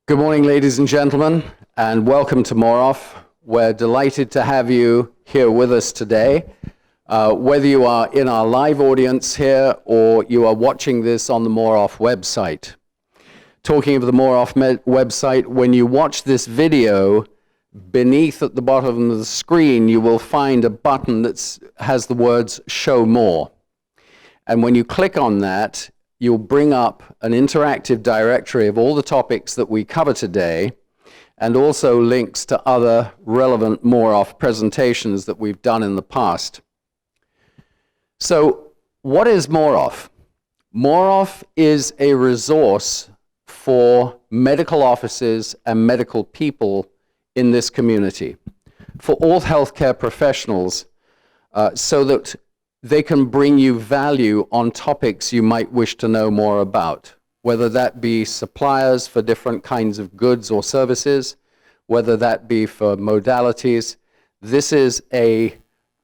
Good morning, ladies and gentlemen, and welcome to Moroff. We're delighted to have you here with us today. Whether you are in our live audience here or you are watching this on the Moroff website. Talking of the Moroff website, when you watch this video, beneath at the bottom of the screen, you will find a button that has the words Show More. And when you click on that, you'll bring up an interactive directory of all the topics that we cover today, and also links to other relevant Moroff presentations that we've done in the past. So, what is Moroff? Moroff is a resource for medical offices and medical people in this community, for all healthcare professionals, so that they can bring you value on topics you might wish to know more about, whether that be suppliers for different kinds of goods or services, whether that be for modalities. This is a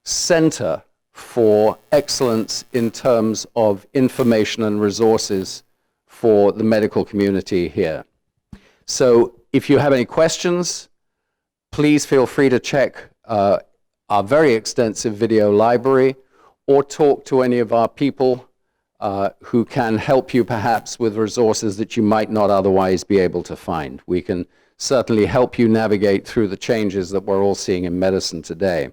center for excellence in terms of information and resources for the medical community here. So if you have any questions, please feel free to check our very extensive video library, or talk to any of our people who can help you perhaps with resources that you might not otherwise be able to find. We can certainly help you navigate through the changes that we're all seeing in medicine today,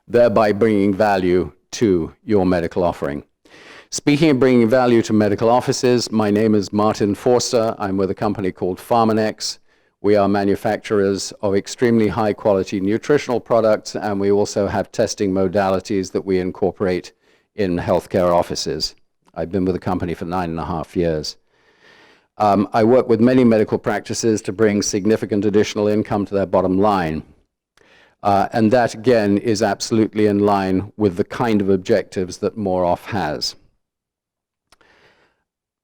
thereby bringing value to your medical offering. Speaking of bringing value to medical offices, my name is Martin Forster. I'm with a company called Pharmanex. We are manufacturers of extremely high quality nutritional products, and we also have testing modalities that we incorporate in healthcare offices. I've been with the company for 9.5 years. I work with many medical practices to bring significant additional income to their bottom line. And that again is absolutely in line with the kind of objectives that Moroff has.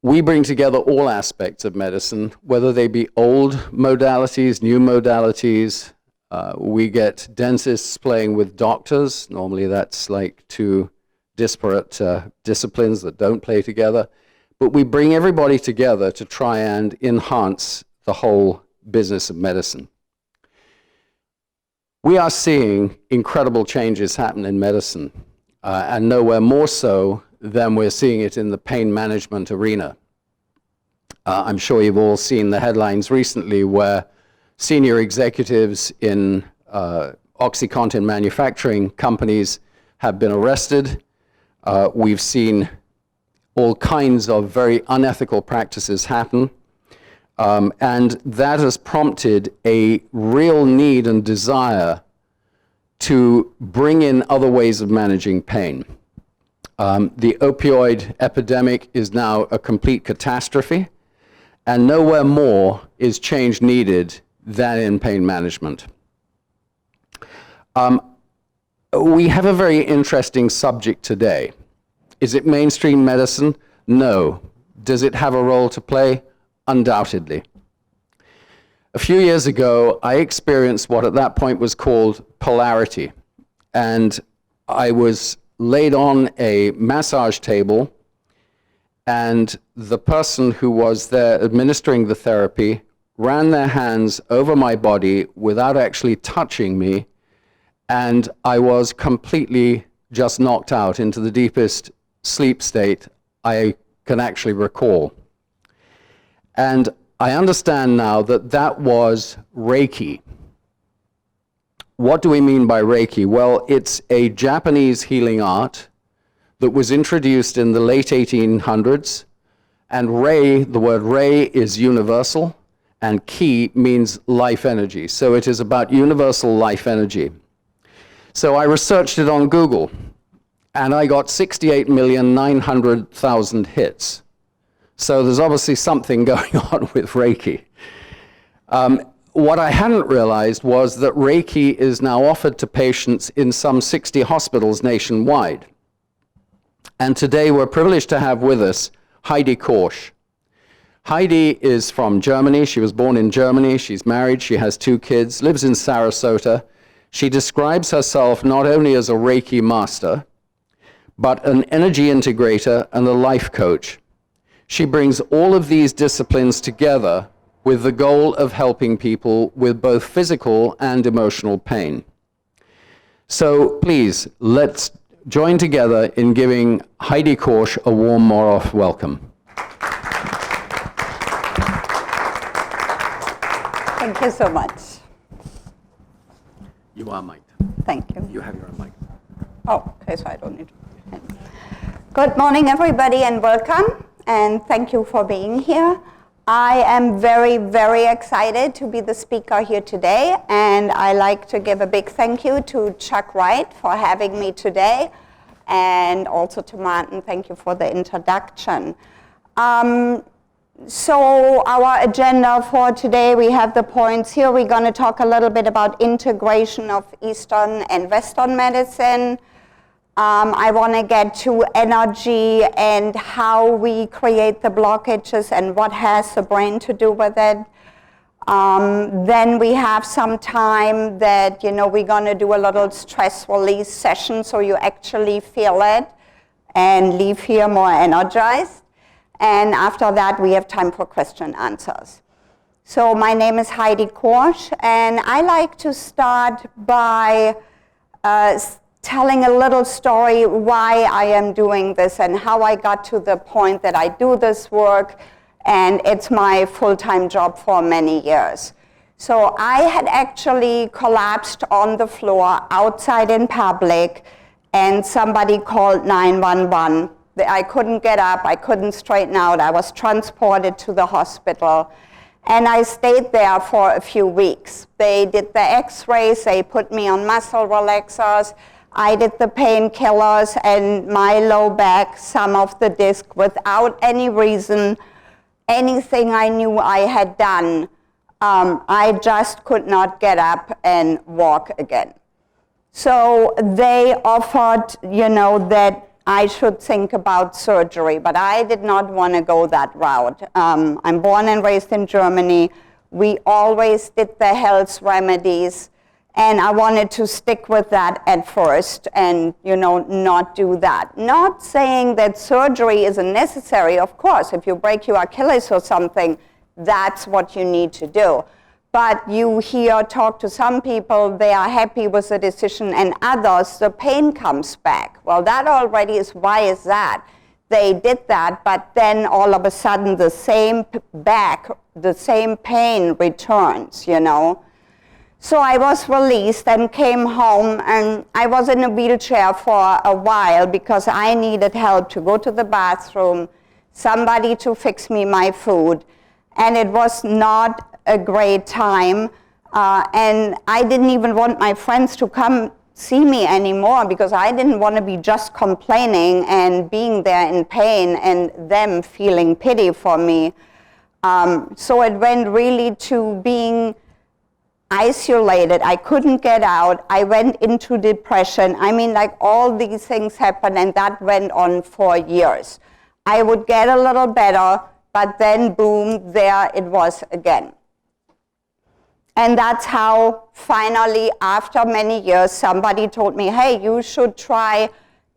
We bring together all aspects of medicine, whether they be old modalities, new modalities. We get dentists playing with doctors. Normally that's like two disparate disciplines that don't play together. But we bring everybody together to try and enhance the whole business of medicine. We are seeing incredible changes happen in medicine, and nowhere more so than we're seeing it in the pain management arena. I'm sure you've all seen the headlines recently where senior executives in OxyContin manufacturing companies have been arrested. We've seen all kinds of very unethical practices happen, and that has prompted a real need and desire to bring in other ways of managing pain. The opioid epidemic is now a complete catastrophe, and nowhere more is change needed than in pain management. We have a very interesting subject today. Is it mainstream medicine? No. Does it have a role to play? Undoubtedly. A few years ago, I experienced what at that point was called polarity, and I was laid on a massage table, and the person who was there administering the therapy ran their hands over my body without actually touching me, and I was completely just knocked out into the deepest sleep state I can actually recall. And I understand now that that was Reiki. What do we mean by Reiki? Well, it's a Japanese healing art that was introduced in the late 1800s, and Rei, the word Rei is universal, and Ki means life energy. So it is about universal life energy. So I researched it on Google, and I got 68,900,000 hits. So there's obviously something going on with Reiki. What I hadn't realized was that Reiki is now offered to patients in some 60 hospitals nationwide. And today we're privileged to have with us Heidi Korsch. Heidi is from Germany. She was born in Germany. She's married. She has 2 kids, lives in Sarasota. She describes herself not only as a Reiki Master, but an Energy Integrator and a life coach. She brings all of these disciplines together with the goal of helping people with both physical and emotional pain. So please, let's join together in giving Heidi Korsch a warm Moroff welcome. Thank you so much. You are mic'd. Thank you. You have your own mic. Oh, okay, so I don't need to. Good morning, everybody, and welcome. And thank you for being here. I am very, very excited to be the speaker here today. And I like to give a big thank you to Chuck Wright for having me today. And also to Martin, thank you for the introduction. So our agenda for today, we have the points here. We're going to talk a little bit about integration of Eastern and Western medicine. I want to get to energy and how we create the blockages and what has the brain to do with it. Then we have some time that, we're going to do a little stress release session so you actually feel it and leave here more energized. And after that, we have time for question and answers. So my name is Heidi Korsch, and I like to start by telling a little story why I am doing this and how I got to the point that I do this work, and it's my full-time job for many years. So I had actually collapsed on the floor outside in public, and somebody called 911. I couldn't get up, I couldn't straighten out, I was transported to the hospital, and I stayed there for a few weeks. They did the x-rays, they put me on muscle relaxers, I did the painkillers and my low back, some of the disc, without any reason, anything I knew I had done. I just could not get up and walk again. So they offered, that I should think about surgery, but I did not want to go that route. I'm born and raised in Germany. We always did the health remedies, and I wanted to stick with that at first and, not do that. Not saying that surgery isn't necessary, of course. If you break your Achilles or something, that's what you need to do. But you talk to some people, they are happy with the decision, and others, the pain comes back. Well, that already is, why is that? They did that, but then all of a sudden the same pain returns, So I was released and came home, and I was in a wheelchair for a while because I needed help to go to the bathroom, somebody to fix me my food, and it was not a great time, and I didn't even want my friends to come see me anymore because I didn't want to be just complaining and being there in pain and them feeling pity for me. So it went really to being isolated. I couldn't get out. I went into depression. All these things happened, and that went on for years. I would get a little better, but then boom, there it was again. And that's how finally, after many years, somebody told me, hey, you should try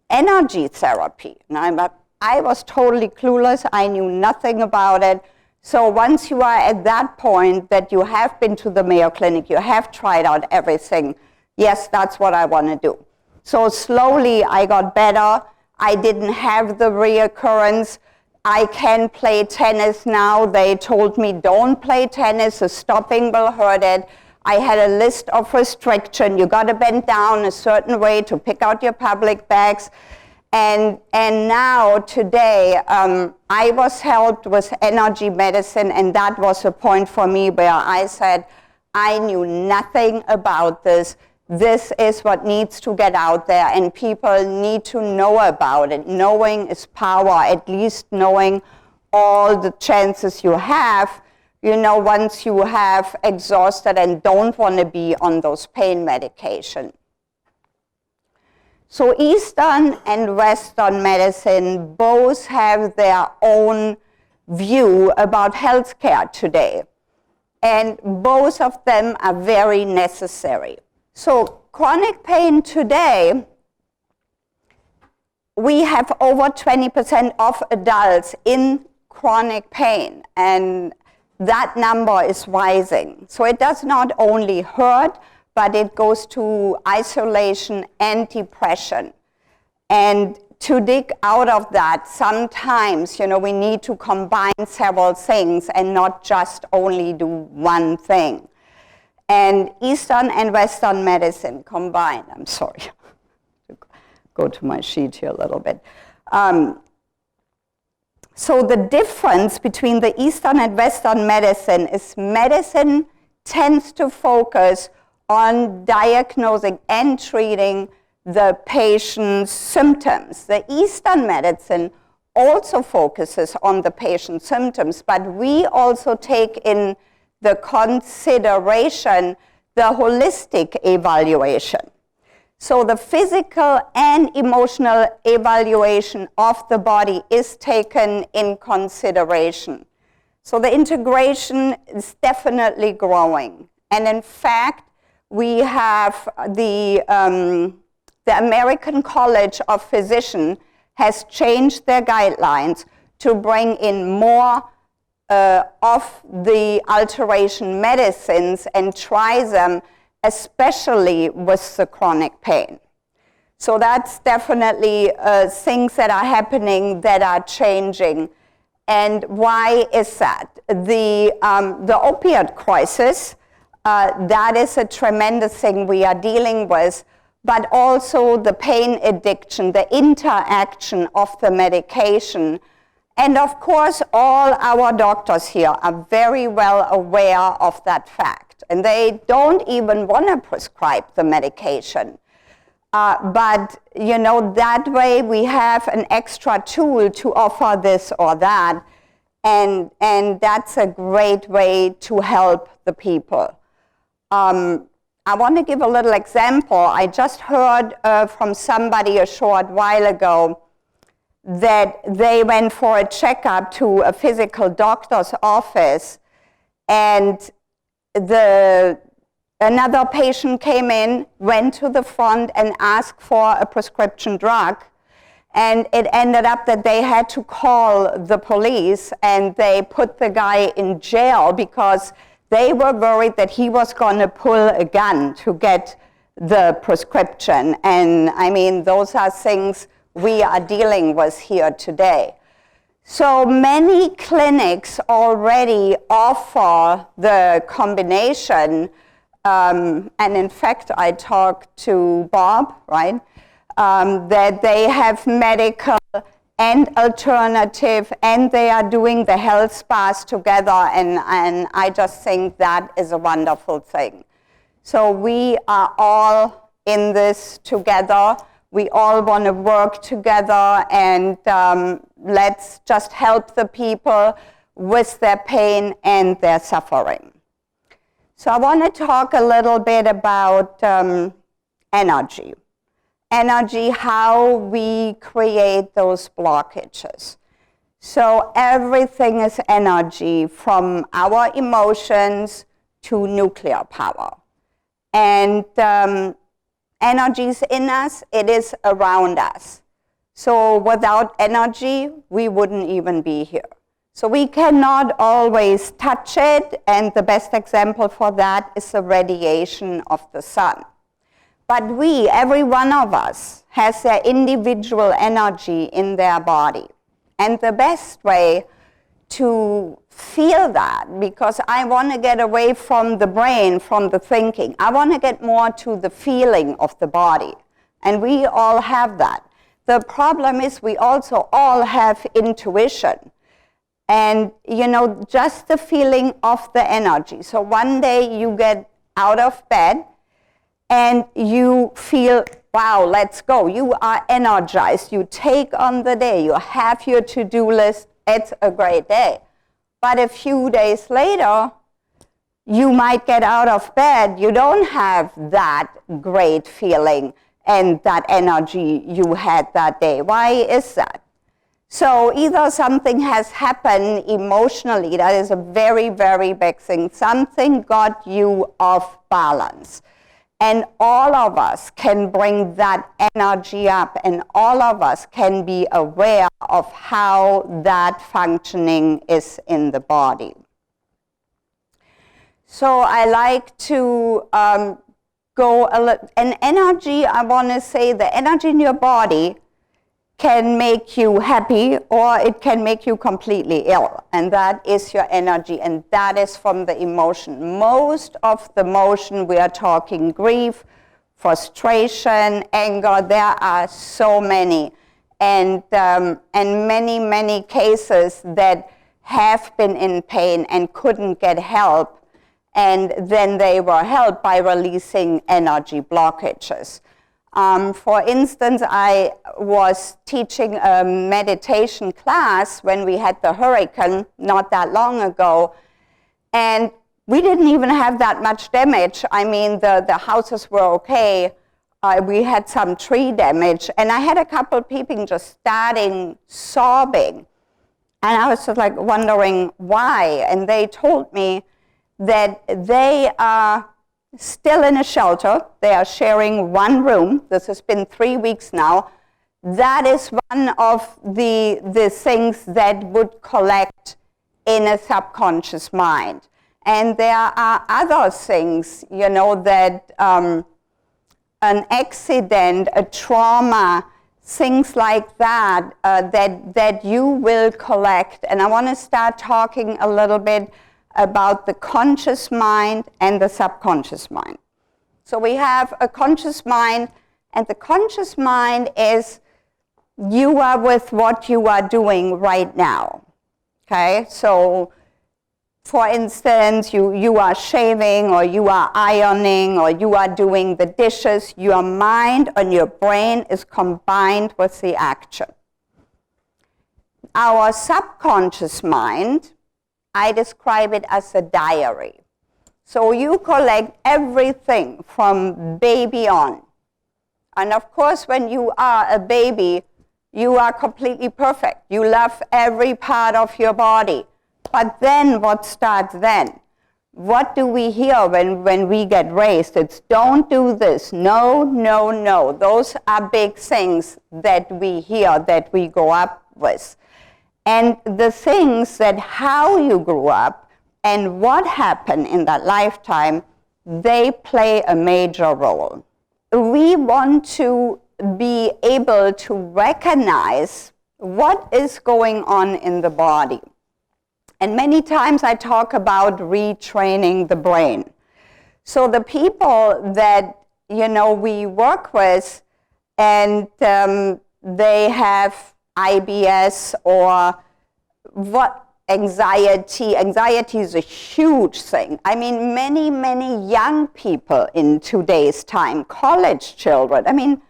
energy therapy. And I was totally clueless. I knew nothing about it. So once you are at that point that you have been to the Mayo Clinic, you have tried out everything, yes, that's what I want to do. So slowly I got better. I didn't have the reoccurrence. I can play tennis now. They told me, don't play tennis, the stopping will hurt it. I had a list of restrictions. You got to bend down a certain way to pick out your public bags. And now, today, I was helped with energy medicine, and that was a point for me where I said, I knew nothing about this. This is what needs to get out there, and people need to know about it. Knowing is power, at least knowing all the chances you have, once you have exhausted and don't want to be on those pain medications. So Eastern and Western medicine both have their own view about healthcare today, and both of them are very necessary. So chronic pain today, we have over 20% of adults in chronic pain. And that number is rising. So it does not only hurt, but it goes to isolation and depression. And to dig out of that, sometimes, we need to combine several things and not just only do one thing. And Eastern and Western medicine combined, I'm sorry, go to my sheet here a little bit. So the difference between the Eastern and Western medicine is medicine tends to focus on diagnosing and treating the patient's symptoms. The Eastern medicine also focuses on the patient's symptoms, but we also take in the consideration the holistic evaluation. So the physical and emotional evaluation of the body is taken in consideration. So the integration is definitely growing. And in fact, we have the American College of Physicians has changed their guidelines to bring in more of the alteration medicines and try them, especially with the chronic pain. So that's definitely things that are happening that are changing. And why is that? The opioid crisis, that is a tremendous thing we are dealing with, but also the pain addiction, the interaction of the medication. And of course, all our doctors here are very well aware of that fact. And they don't even want to prescribe the medication. But, that way we have an extra tool to offer this or that. And that's a great way to help the people. I want to give a little example. I just heard from somebody a short while ago that they went for a checkup to a physical doctor's office, and another patient came in, went to the front and asked for a prescription drug, and it ended up that they had to call the police, and they put the guy in jail because they were worried that he was going to pull a gun to get the prescription. And I mean, those are things we are dealing with here today. So many clinics already offer the combination, and in fact, I talked to Bob, right, that they have medical and alternative, and they are doing the health spas together, and I just think that is a wonderful thing. So we are all in this together. We all want to work together, and let's just help the people with their pain and their suffering. So I want to talk a little bit about energy. Energy, how we create those blockages. So everything is energy, from our emotions to nuclear power. And energy is in us, it is around us. So without energy, we wouldn't even be here. So we cannot always touch it, and the best example for that is the radiation of the sun. But every one of us, has their individual energy in their body. And the best way to feel that, because I want to get away from the brain, from the thinking, I want to get more to the feeling of the body. And we all have that. The problem is we also all have intuition. And, just the feeling of the energy. So one day you get out of bed, and you feel, wow, let's go. You are energized. You take on the day. You have your to-do list. It's a great day. But a few days later, you might get out of bed. You don't have that great feeling and that energy you had that day. Why is that? So either something has happened emotionally. That is a very, very big thing. Something got you off balance. And all of us can bring that energy up, and all of us can be aware of how that functioning is in the body. So I like to go a little, and energy, I want to say the energy in your body can make you happy or it can make you completely ill. And that is your energy, and that is from the emotion. Most of the emotion, we are talking grief, frustration, anger, there are so many. And many, many cases that have been in pain and couldn't get help, and then they were helped by releasing energy blockages. For instance, I was teaching a meditation class when we had the hurricane not that long ago, and we didn't even have that much damage. I mean, the houses were okay. We had some tree damage, and I had a couple people just starting sobbing. And I was just like wondering why, and they told me that they are still in a shelter. They are sharing one room. This has been 3 weeks now. That is one of the things that would collect in a subconscious mind. And there are other things, you know, that an accident, a trauma, things like that, that you will collect. And I want to start talking a little bit about the conscious mind and the subconscious mind. So we have a conscious mind, and the conscious mind is you are with what you are doing right now. Okay, so for instance, you are shaving, or you are ironing, or you are doing the dishes. Your mind and your brain is combined with the action. Our subconscious mind, I describe it as a diary. So you collect everything from baby on. And of course, when you are a baby, you are completely perfect. You love every part of your body. But then what starts then? What do we hear when we get raised? It's don't do this, no, no, no. Those are big things that we hear, that we grow up with. And the things that how you grew up and what happened in that lifetime, they play a major role. We want to be able to recognize what is going on in the body. And many times I talk about retraining the brain. So the people that, you know, we work with, and they have IBS or what anxiety is a huge thing. I mean, many, many young people in today's time, college children, I mean,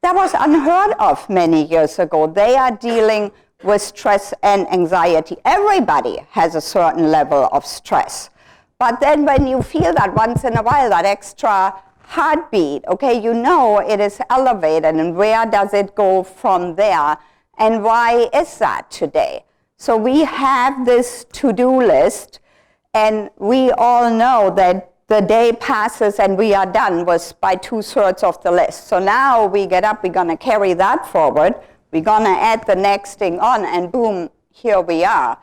that was unheard of many years ago. They are dealing with stress and anxiety. Everybody has a certain level of stress. But then when you feel that once in a while, that extra heartbeat, okay, you know it is elevated, and where does it go from there? And why is that today? So we have this to-do list, and we all know that the day passes and we are done with by 2/3 of the list. So now we get up, we're going to carry that forward, we're going to add the next thing on, and boom, here we are.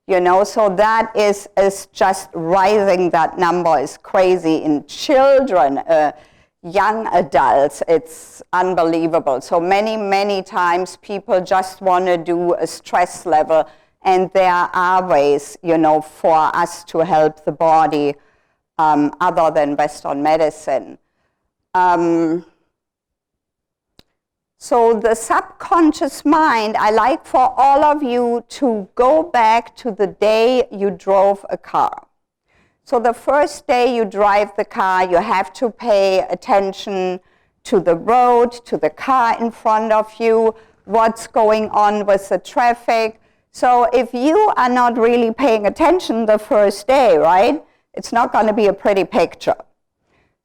You know, so that is just rising. That number is crazy in children, young adults. It's unbelievable. So many, many times people just want to do a stress level, and there are ways, you know, for us to help the body other than Western medicine. So the subconscious mind, I like for all of you to go back to the day you drove a car. So the first day you drive the car, you have to pay attention to the road, to the car in front of you, what's going on with the traffic. So if you are not really paying attention the first day, right, it's not going to be a pretty picture.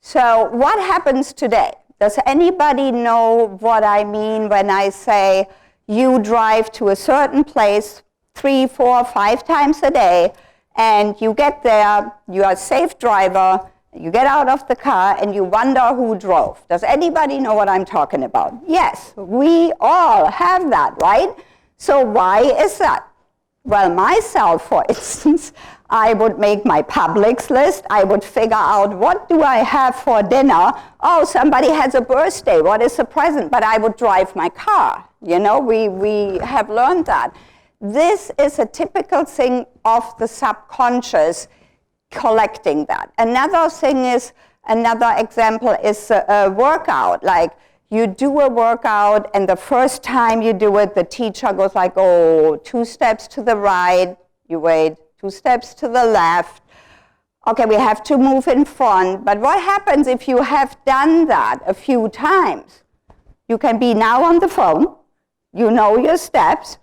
So what happens today? Does anybody know what I mean when I say you drive to a certain place 3, 4, 5 times a day, and you get there, you are a safe driver, you get out of the car, and you wonder who drove? Does anybody know what I'm talking about? Yes, we all have that, right? So why is that? Well, myself, for instance, I would make my Publix list. I would figure out, what do I have for dinner? Oh, somebody has a birthday. What is the present? But I would drive my car. You know, we have learned that. This is a typical thing of the subconscious, collecting that. Another example is a workout. Like, you do a workout, and the first time you do it, the teacher goes like, oh, 2 steps to the right. You wait. 2 steps to the left. Okay, we have to move in front. But what happens if you have done that a few times? You can be now on the phone. You know your steps.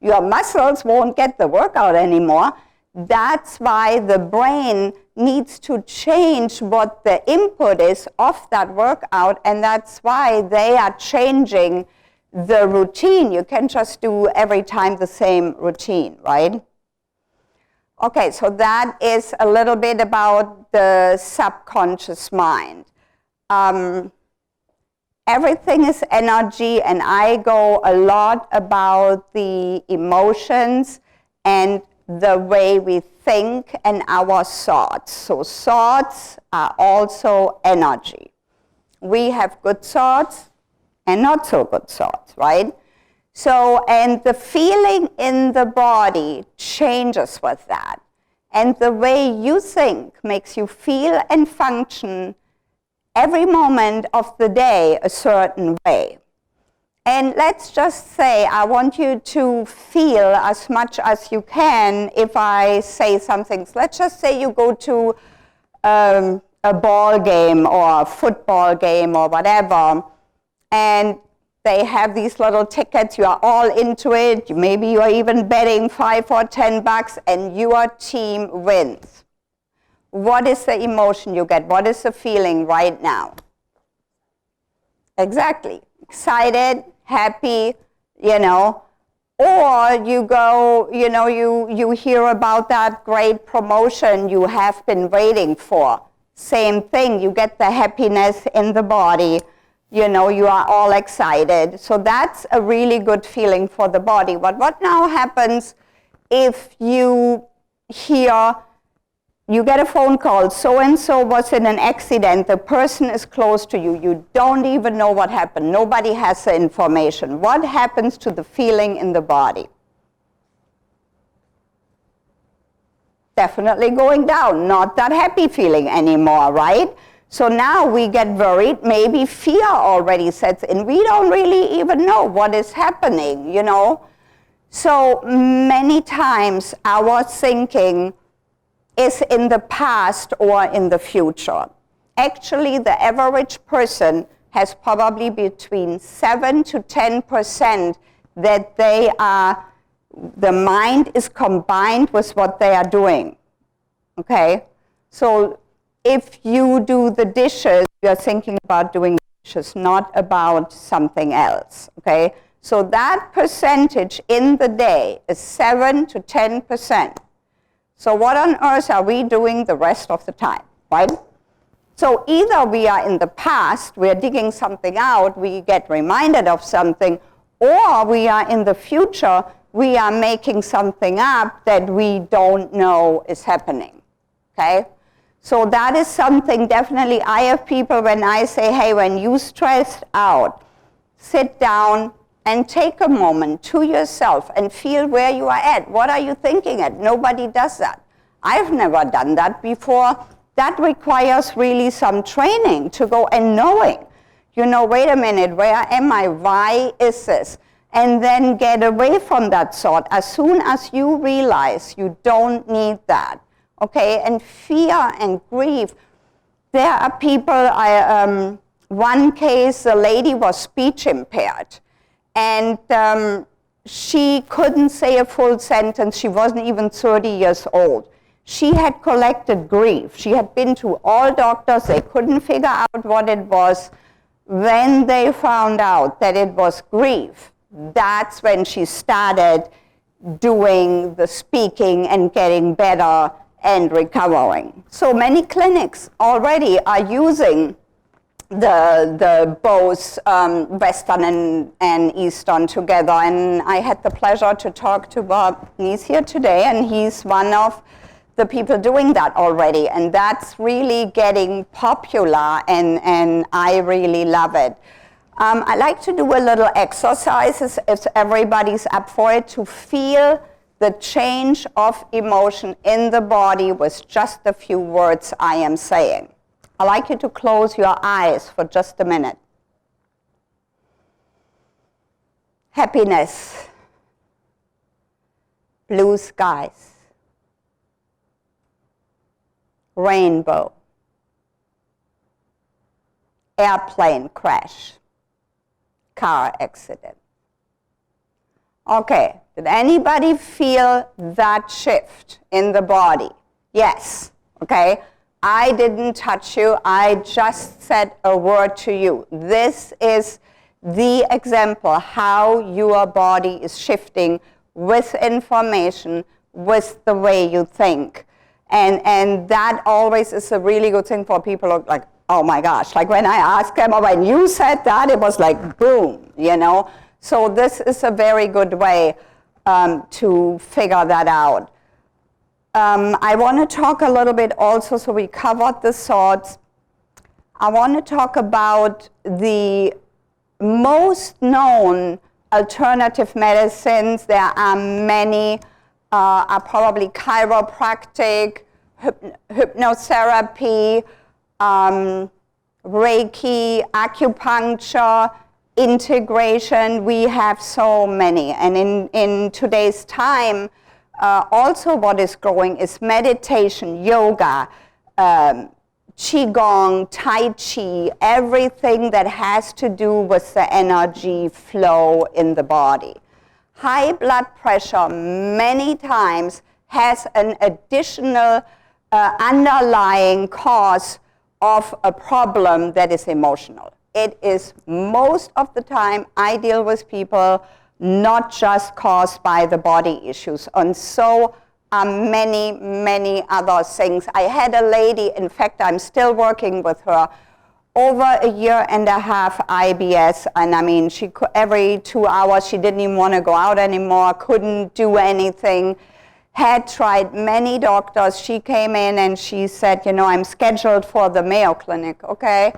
Your muscles won't get the workout anymore. That's why the brain needs to change what the input is of that workout, and that's why they are changing the routine. You can't just do every time the same routine, right? Okay, so that is a little bit about the subconscious mind. Everything is energy, and I go a lot about the emotions and the way we think and our thoughts. So thoughts are also energy. We have good thoughts and not so good thoughts, right? So, and the feeling in the body changes with that. And the way you think makes you feel and function every moment of the day a certain way. And let's just say, I want you to feel as much as you can if I say something. Let's just say you go to a ball game or a football game or whatever, and they have these little tickets. You are all into it. Maybe you are even betting $5 or $10, and your team wins. What is the emotion you get? What is the feeling right now? Exactly. Excited, happy, you know. Or you go, you know, you hear about that great promotion you have been waiting for. Same thing. You get the happiness in the body. You know, you are all excited. So that's a really good feeling for the body. But what now happens if you hear, you get a phone call, so-and-so was in an accident, the person is close to you, you don't even know what happened, nobody has the information. What happens to the feeling in the body? Definitely going down, not that happy feeling anymore, right? So now we get worried, maybe fear already sets in. We don't really even know what is happening, you know. So many times our thinking is in the past or in the future. Actually, the average person has probably between 7 to 10% that the mind is combined with what they are doing, okay? So if you do the dishes, you're thinking about doing dishes, not about something else, okay? So that percentage in the day is 7 to 10%. So what on earth are we doing the rest of the time, right? So either we are in the past, we're digging something out, we get reminded of something, or we are in the future, we are making something up that we don't know is happening, okay? So that is something definitely, I have people when I say, hey, when you're stressed out, sit down and take a moment to yourself and feel where you are at. What are you thinking at? Nobody does that. I've never done that before. That requires really some training to go and knowing, you know, wait a minute, where am I? Why is this? And then get away from that thought as soon as you realize you don't need that, okay? And fear and grief. There are people, one case, the lady was speech impaired. And she couldn't say a full sentence. She wasn't even 30 years old. She had collected grief. She had been to all doctors. They couldn't figure out what it was. When they found out that it was grief, that's when she started doing the speaking and getting better and recovering. So many clinics already are using the both Western and Eastern together. And I had the pleasure to talk to Bob. He's here today, and he's one of the people doing that already, and that's really getting popular, and I really love it. I like to do a little exercise, if everybody's up for it, to feel the change of emotion in the body with just a few words I am saying. I'd like you to close your eyes for just a minute. Happiness, blue skies, rainbow, airplane crash, car accident. Okay, did anybody feel that shift in the body? Yes, okay. I didn't touch you, I just said a word to you. This is the example how your body is shifting with information, with the way you think. And that always is a really good thing for people who are like, oh my gosh, like when I asked them, oh, when you said that, it was like boom, you know. So this is a very good way to figure that out. I want to talk a little bit also, so we covered the thoughts. I want to talk about the most known alternative medicines. There are many, are probably chiropractic, hypnotherapy, Reiki, acupuncture, integration. We have so many. And in today's time, also what is growing is meditation, yoga, qigong, tai chi, everything that has to do with the energy flow in the body. High blood pressure many times has an additional underlying cause of a problem that is emotional. It is most of the time I deal with people not just caused by the body issues, and so are many, many other things. I had a lady, in fact, I'm still working with her, over a year and a half IBS, and I mean, she could, every 2 hours, she didn't even want to go out anymore, couldn't do anything, had tried many doctors. She came in and she said, you know, I'm scheduled for the Mayo Clinic, okay?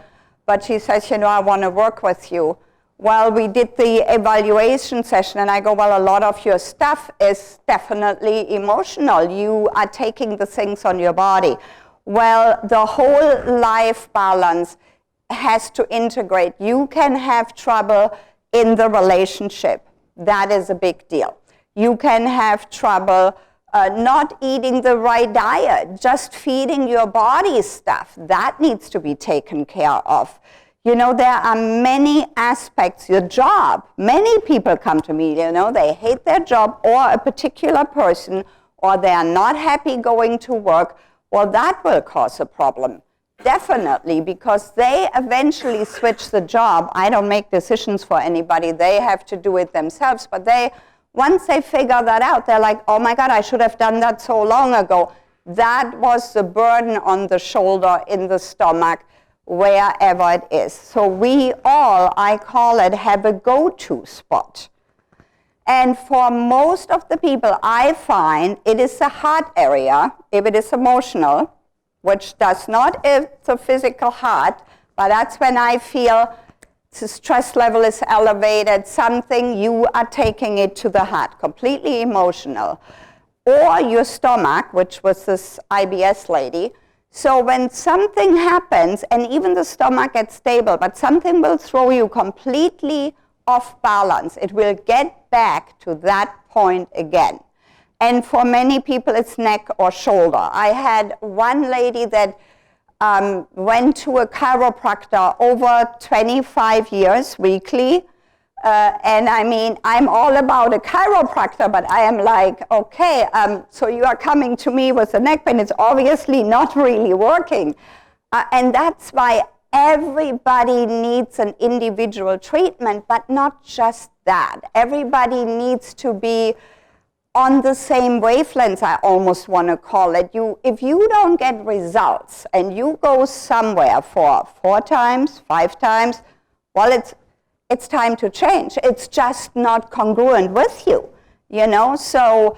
But she says, you know, I want to work with you. Well, we did the evaluation session, and I go, well, a lot of your stuff is definitely emotional. You are taking the things on your body. Well, the whole life balance has to integrate. You can have trouble in the relationship. That is a big deal. You can have trouble not eating the right diet, just feeding your body stuff. That needs to be taken care of. You know, there are many aspects, your job. Many people come to me, you know, they hate their job or a particular person, or they are not happy going to work. Well, that will cause a problem, definitely, because they eventually switch the job. I don't make decisions for anybody. They have to do it themselves. But once they figure that out, they're like, oh my God, I should have done that so long ago. That was the burden on the shoulder, in the stomach, wherever it is. So we all, I call it, have a go-to spot. And for most of the people, I find it is the heart area, if it is emotional, which does not if the physical heart, but that's when I feel the stress level is elevated, something, you are taking it to the heart, completely emotional. Or your stomach, which was this IBS lady. So when something happens, and even the stomach gets stable, but something will throw you completely off balance. It will get back to that point again. And for many people, it's neck or shoulder. I had one lady that went to a chiropractor over 25 years weekly. And I mean, I'm all about a chiropractor, but I am like, okay, so you are coming to me with a neck pain. It's obviously not really working. And that's why everybody needs an individual treatment, but not just that. Everybody needs to be on the same wavelengths, I almost want to call it. If you don't get results and you go somewhere for 4 times, 5 times, well, it's time to change. It's just not congruent with you, you know? So,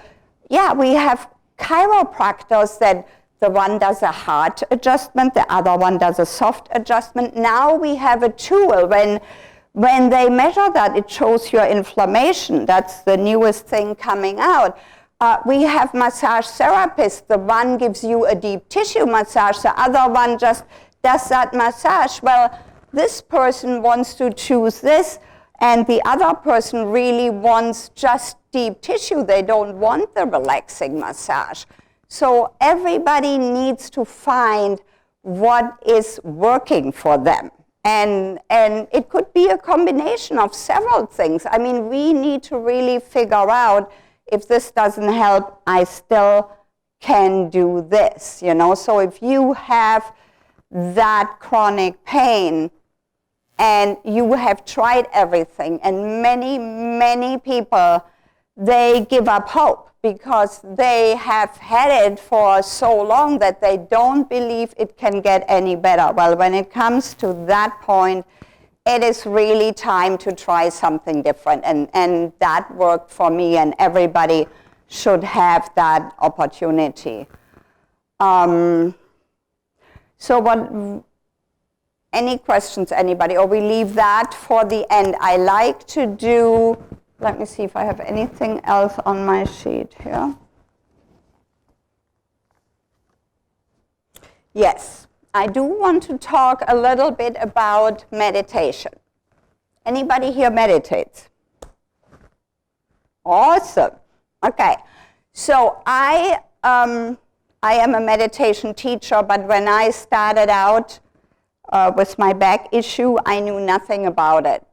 yeah, we have chiropractors that the one does a hard adjustment, the other one does a soft adjustment. Now we have a tool when they measure that, it shows your inflammation. That's the newest thing coming out. We have massage therapists. The one gives you a deep tissue massage, the other one just does that massage. Well, this person wants to choose this, and the other person really wants just deep tissue. They don't want the relaxing massage. So everybody needs to find what is working for them. And it could be a combination of several things. I mean, we need to really figure out, if this doesn't help, I still can do this, you know. So if you have that chronic pain and you have tried everything, and many people, they give up hope because they have had it for so long that they don't believe it can get any better. Well, when it comes to that point, it is really time to try something different. And that worked for me, and everybody should have that opportunity. So any questions, anybody? Or we leave that for the end. I like to do, let me see if I have anything else on my sheet here. Yes, I do want to talk a little bit about meditation. Anybody here meditates? Awesome. Okay, so I am a meditation teacher, but when I started out with my back issue, I knew nothing about it.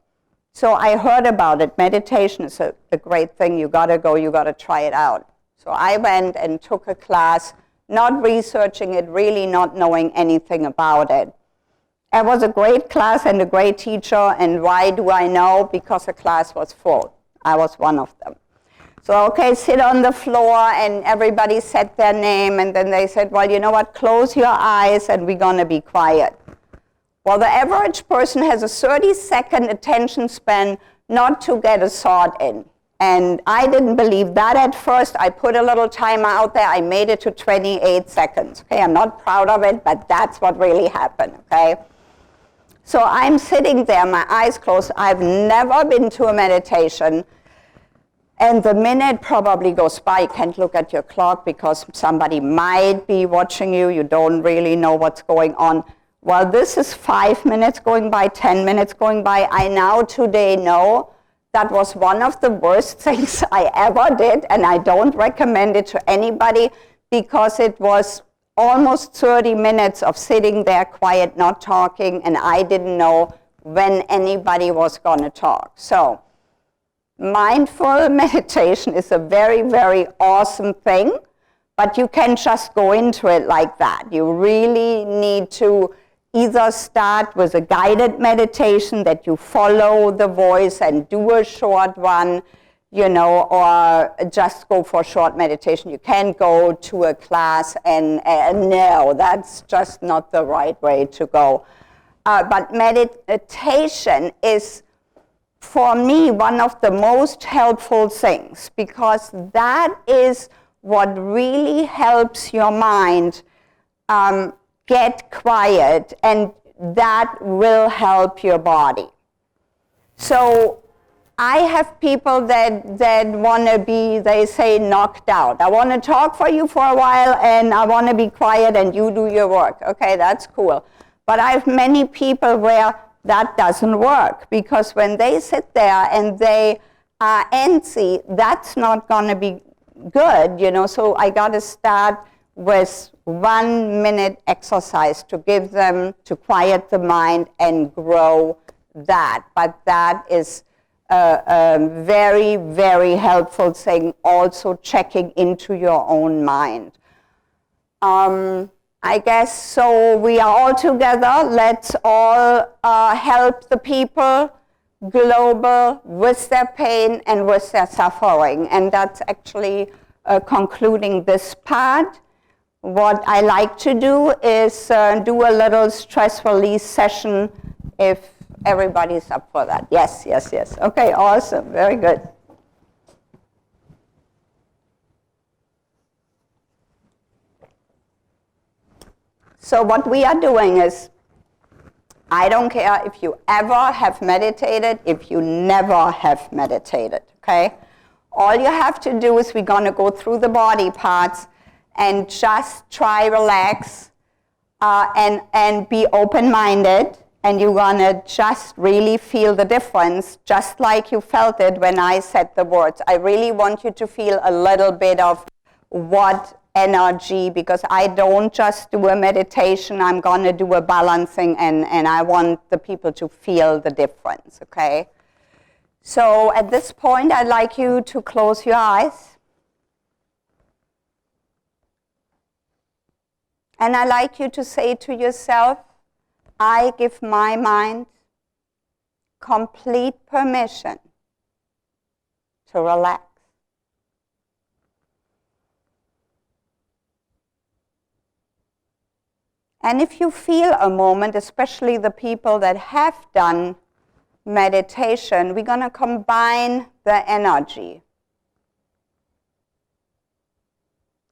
So I heard about it. Meditation is a great thing. You gotta go, you gotta try it out. So I went and took a class, not researching it, really not knowing anything about it. It was a great class and a great teacher, and why do I know? Because the class was full. I was one of them. So, okay, sit on the floor, and everybody said their name, and then they said, well, you know what, close your eyes and we're gonna be quiet. Well, the average person has a 30-second attention span not to get a thought in. And I didn't believe that at first. I put a little timer out there. I made it to 28 seconds. Okay, I'm not proud of it, but that's what really happened, okay? So I'm sitting there, my eyes closed. I've never been to a meditation. And the minute probably goes by. You can't look at your clock because somebody might be watching you. You don't really know what's going on. Well, this is 5 minutes going by, 10 minutes going by. I now today know that was one of the worst things I ever did, and I don't recommend it to anybody because it was almost 30 minutes of sitting there quiet, not talking, and I didn't know when anybody was going to talk. So mindful meditation is a very, very awesome thing, but you can't just go into it like that. You really need to either start with a guided meditation that you follow the voice and do a short one, you know, or just go for short meditation. You can't go to a class and no, that's just not the right way to go. But meditation is, for me, one of the most helpful things, because that is what really helps your mind get quiet, and that will help your body. So I have people that want to be, they say, knocked out. I want to talk for you for a while, and I want to be quiet, and you do your work. Okay, that's cool. But I have many people where that doesn't work, because when they sit there and they are antsy, that's not going to be good, you know. So I got to start with 1 minute exercise to give them, to quiet the mind and grow that. But that is a very, very helpful thing, also checking into your own mind. I guess, so we are all together. Let's all help the people global with their pain and with their suffering. And that's actually concluding this part. What I like to do is do a little stress release session if everybody's up for that. Yes, yes, yes. Okay, awesome. Very good. So what we are doing is, I don't care if you ever have meditated, if you never have meditated, okay? All you have to do is we're going to go through the body parts and just try relax and be open-minded, and you're going to just really feel the difference, just like you felt it when I said the words. I really want you to feel a little bit of what energy, because I don't just do a meditation, I'm going to do a balancing, and I want the people to feel the difference, okay? So at this point, I'd like you to close your eyes. And I'd like you to say to yourself, I give my mind complete permission to relax. And if you feel a moment, especially the people that have done meditation, we're going to combine the energy.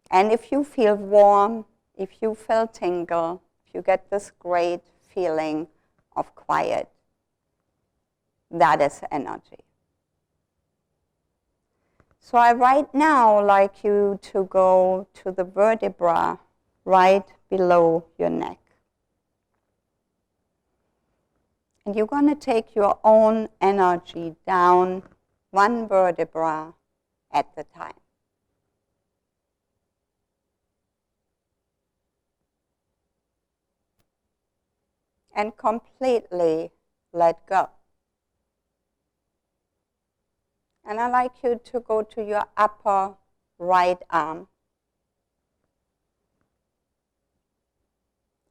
And if you feel warm, if you feel tingle, if you get this great feeling of quiet, that is energy. So I right now like you to go to the vertebra right below your neck. And you're going to take your own energy down one vertebra at a time. And completely let go. And I'd like you to go to your upper right arm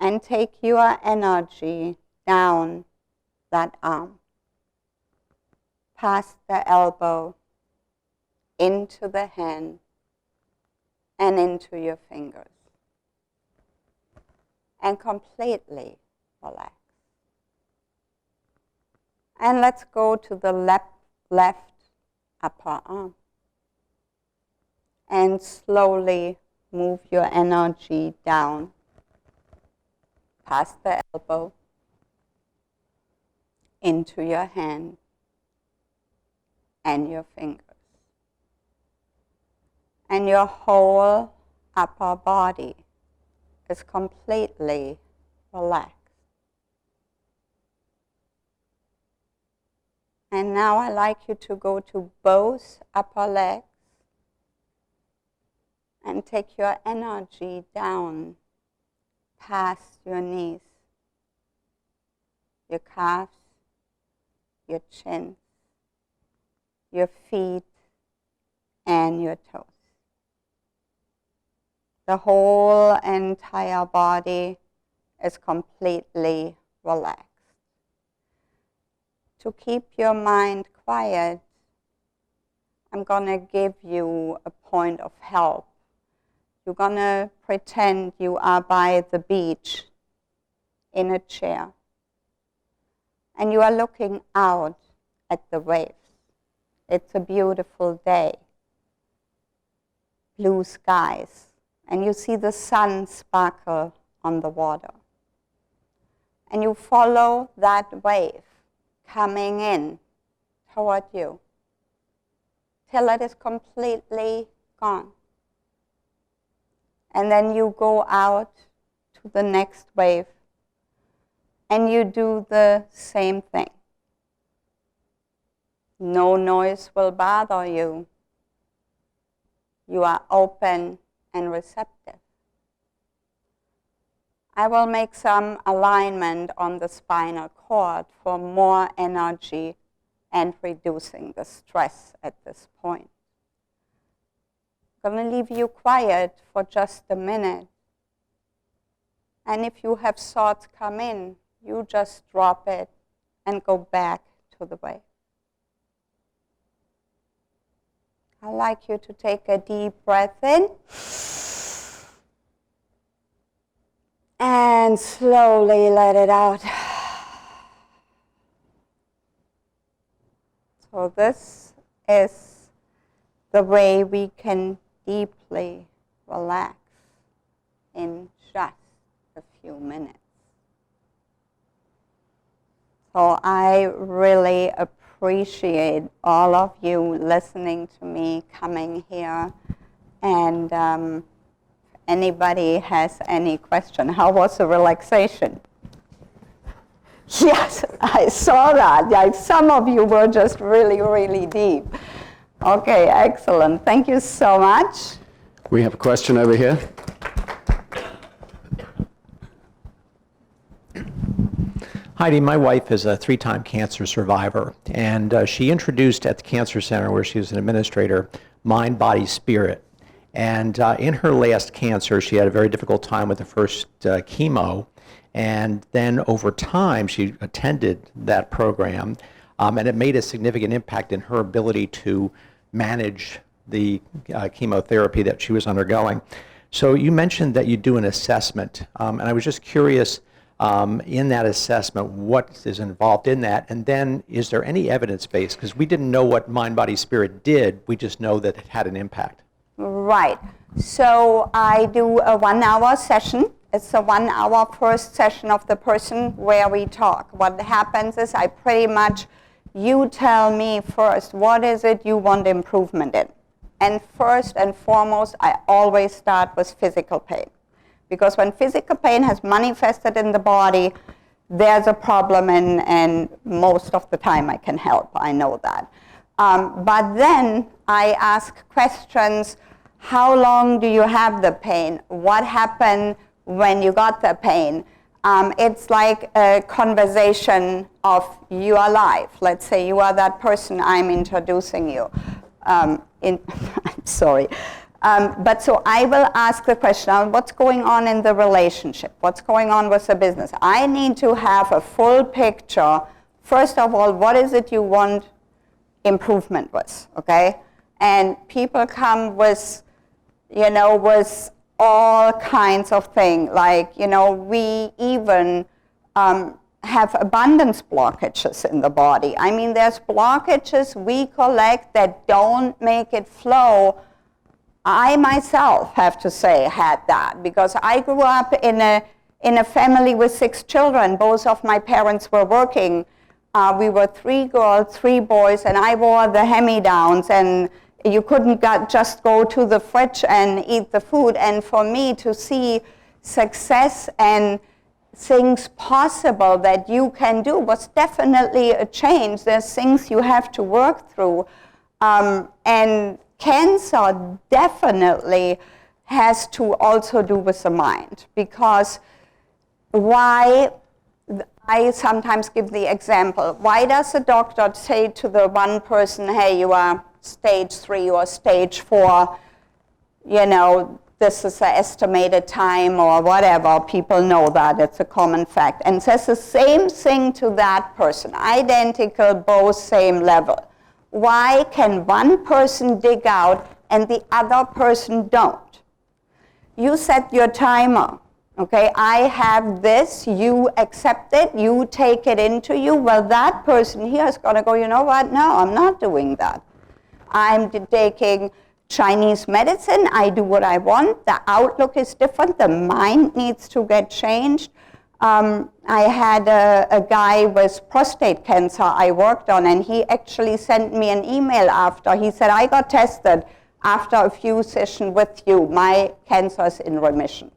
and take your energy down that arm, past the elbow, into the hand, and into your fingers. And completely relax. And let's go to the left upper arm. And slowly move your energy down, past the elbow, into your hand and your fingers. And your whole upper body is completely relaxed. And now I'd like you to go to both upper legs and take your energy down past your knees, your calves, your chin, your feet, and your toes. The whole entire body is completely relaxed. To keep your mind quiet, I'm going to give you a point of help. You're going to pretend you are by the beach in a chair. And you are looking out at the waves. It's a beautiful day. Blue skies. And you see the sun sparkle on the water. And you follow that wave coming in toward you till it is completely gone. And then you go out to the next wave and you do the same thing. No noise will bother you. You are open and receptive. I will make some alignment on the spinal cord for more energy and reducing the stress at this point. I'm going to leave you quiet for just a minute. And if you have thoughts come in, you just drop it and go back to the wave. I'd like you to take a deep breath in. And slowly let it out. So this is the way we can deeply relax in just a few minutes. So I really appreciate all of you listening to me, coming here, and anybody has any question. How was the relaxation? Yes, I saw that. Like some of you were just really, really deep. Okay, excellent. Thank you so much. We have a question over here. Heidi, my wife is a 3-time cancer survivor, and she introduced at the cancer center where she was an administrator, mind, body, spirit. And in her last cancer, she had a very difficult time with the first chemo, and then over time she attended that program, and it made a significant impact in her ability to manage the chemotherapy that she was undergoing. So you mentioned that you do an assessment, and I was just curious, in that assessment, what is involved in that, and then is there any evidence base? Because we didn't know what mind, body, spirit did, we just know that it had an impact. Right. So I do a 1-hour session. It's a 1-hour first session of the person where we talk. What happens is I pretty much, you tell me first, what is it you want improvement in? And first and foremost, I always start with physical pain. Because when physical pain has manifested in the body, there's a problem, and most of the time I can help, I know that. But then I ask questions, how long do you have the pain? What happened when you got the pain? It's like a conversation of your life. Let's say you are that person I'm introducing you. I'm sorry. But so I will ask the question, what's going on in the relationship? What's going on with the business? I need to have a full picture. First of all, what is it you want improvement with, okay? And people come with, with all kinds of things. Like, we even have abundance blockages in the body. I mean, there's blockages we collect that don't make it flow. I myself, have to say, had that because I grew up in a family with 6 children. Both of my parents were working. We were 3 girls, 3 boys, and I wore the hand-me-downs, and you couldn't just go to the fridge and eat the food. And for me to see success and things possible that you can do was definitely a change. There's things you have to work through. And cancer definitely has to also do with the mind, because why, I sometimes give the example, why does a doctor say to the one person, hey, you are stage 3 or stage 4, this is the estimated time or whatever, people know that, it's a common fact, and says the same thing to that person, identical, both same level. Why can one person dig out and the other person don't? You set your timer, okay? I have this, you accept it, you take it into you. Well, that person here is going to go, you know what? No, I'm not doing that. I'm taking Chinese medicine. I do what I want. The outlook is different. The mind needs to get changed. I had a guy with prostate cancer I worked on, and he actually sent me an email after. He said, I got tested after a few sessions with you. My cancer is in remission.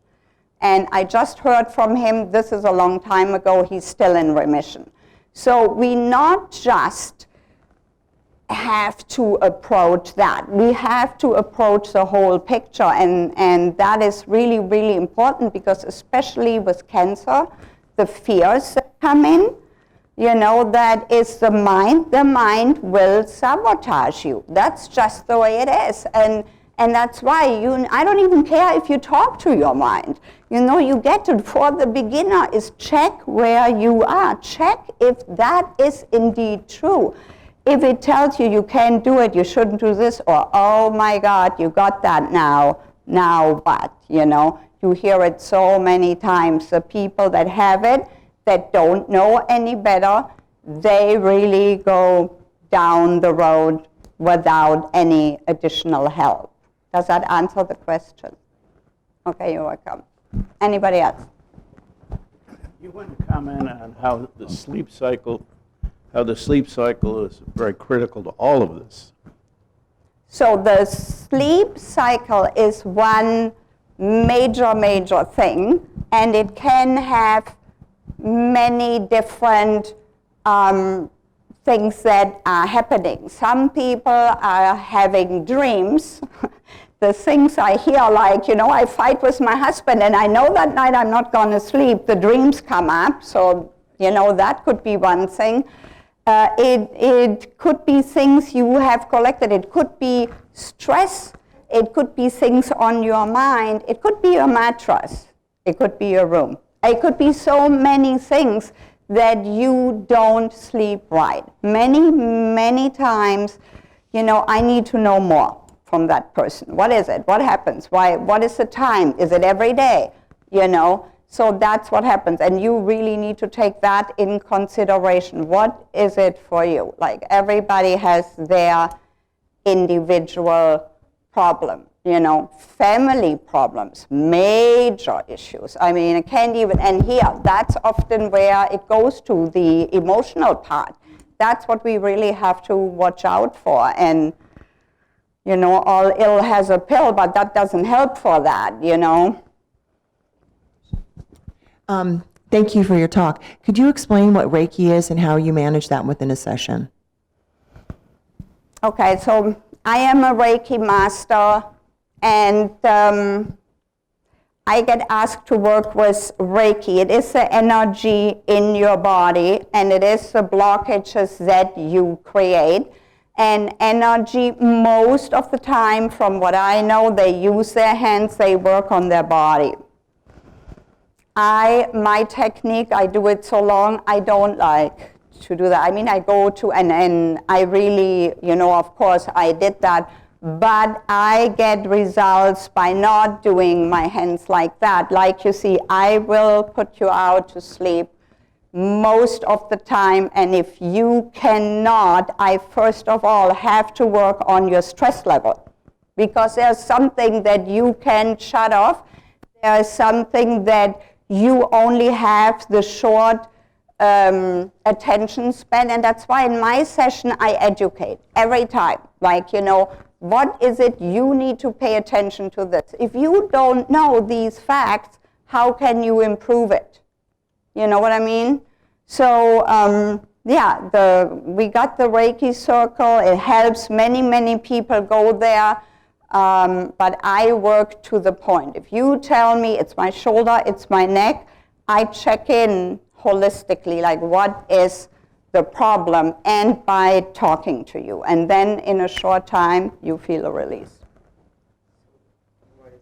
And I just heard from him, this is a long time ago, he's still in remission. So we not just have to approach that. We have to approach the whole picture, and that is really, really important, because especially with cancer, the fears that come in, that is the mind. The mind will sabotage you. That's just the way it is. And that's why I don't even care if you talk to your mind. You get to, for the beginner, is check where you are. Check if that is indeed true. If it tells you can't do it, you shouldn't do this, or, oh my God, you got that now what, You hear it so many times. The people that have it, that don't know any better, they really go down the road without any additional help. Does that answer the question? Okay, you're welcome. Anybody else? You want to comment on how the sleep cycle is very critical to all of this. So the sleep cycle is one major thing, and it can have many different things that are happening. Some people are having dreams. The things I hear, like, I fight with my husband and I know that night I'm not going to sleep. The dreams come up, so, that could be one thing. It could be things you have collected. It could be stress. It could be things on your mind. It could be your mattress. It could be your room. It could be so many things that you don't sleep right. Many times, I need to know more from that person. What is it? What happens? Why? What is the time? Is it every day? So that's what happens. And you really need to take that in consideration. What is it for you? Like, everybody has their individual problem, family problems, major issues. I mean, I can't even, and here, that's often where it goes to the emotional part. That's what we really have to watch out for. And all ill has a pill, but that doesn't help for that, Thank you for your talk. Could you explain what Reiki is and how you manage that within a session? Okay, so I am a Reiki Master, and I get asked to work with Reiki. It is the energy in your body, and it is the blockages that you create. And energy, most of the time, from what I know, they use their hands, they work on their body. My technique, I do it so long, I don't like to do that. I mean, I go to, and I really, of course, I did that, but I get results by not doing my hands like that. Like you see, I will put you out to sleep most of the time, and if you cannot, I first of all have to work on your stress level, because there's something that you can shut off. There's something that you only have the short attention span, and that's why in my session I educate every time. Like, what is it you need to pay attention to this? If you don't know these facts, how can you improve it? You know what I mean? So, we got the Reiki circle. It helps many people go there. But I work to the point. If you tell me it's my shoulder, it's my neck, I check in holistically, like, what is the problem, and by talking to you. And then in a short time, you feel a release. What is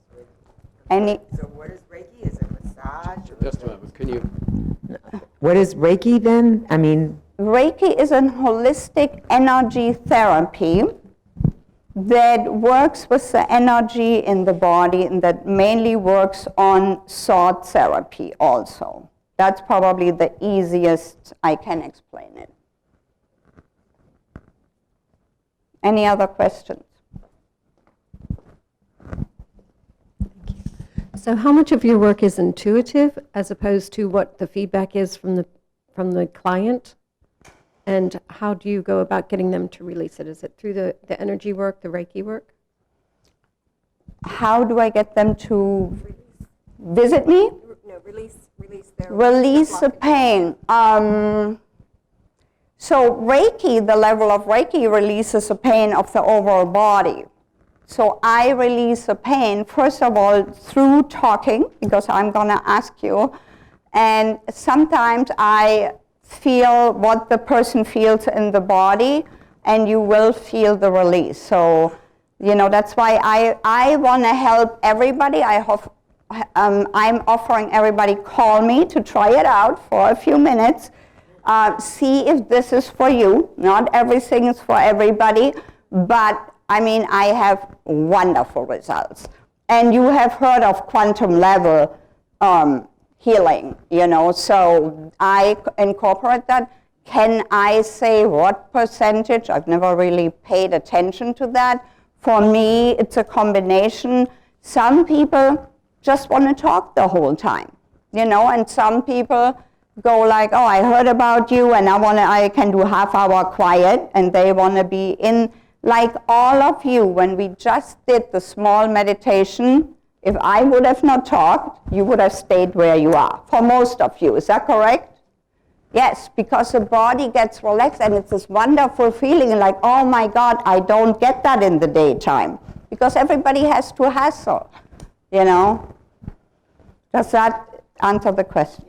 Reiki? So what is Reiki? Is it massage? Just a moment. Can you? What is Reiki then? I mean, Reiki is a holistic energy therapy that works with the energy in the body, and that mainly works on thought therapy also. That's probably the easiest I can explain it. Any other questions? So how much of your work is intuitive as opposed to what the feedback is from the client? And how do you go about getting them to release it? Is it through the energy work, the Reiki work? How do I get them to visit me? no, release their Release the pain. So Reiki, the level of Reiki releases the pain of the overall body. So I release the pain, first of all, through talking, because I'm going to ask you. And sometimes I feel what the person feels in the body, and you will feel the release. So, that's why I want to help everybody. I'm offering everybody, call me to try it out for a few minutes. See if this is for you. Not everything is for everybody, but I have wonderful results. And you have heard of quantum level healing, so I incorporate that. Can I say what percentage? I've never really paid attention to that. For me, it's a combination. Some people just want to talk the whole time, and some people go like, oh, I heard about you and I can do half-hour quiet, and they want to be in, like all of you, when we just did the small meditation, if I would have not talked, you would have stayed where you are, for most of you. Is that correct? Yes, because the body gets relaxed, and it's this wonderful feeling like, oh my God, I don't get that in the daytime, because everybody has to hustle, you know? Does that answer the question?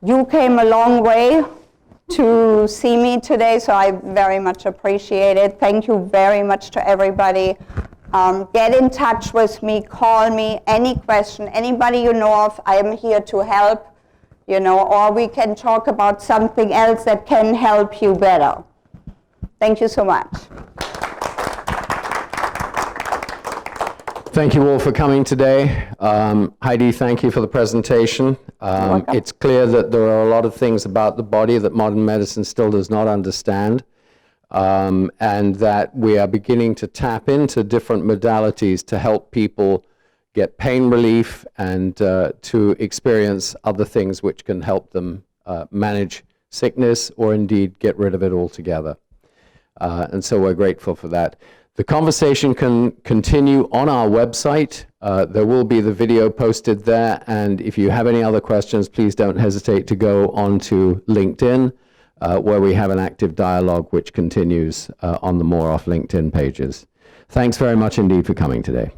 You came a long way to see me today, so I very much appreciate it. Thank you very much to everybody. Get in touch with me, call me, any question, anybody you know of, I am here to help, you know, or we can talk about something else that can help you better. Thank you so much. Thank you all for coming today. Heidi, thank you for the presentation. It's clear that there are a lot of things about the body that modern medicine still does not understand, and that we are beginning to tap into different modalities to help people get pain relief and to experience other things which can help them manage sickness or indeed get rid of it altogether. And so we're grateful for that. The conversation can continue on our website. There will be the video posted there, and if you have any other questions, please don't hesitate to go onto LinkedIn, where we have an active dialogue which continues on the More Off LinkedIn pages. Thanks very much indeed for coming today.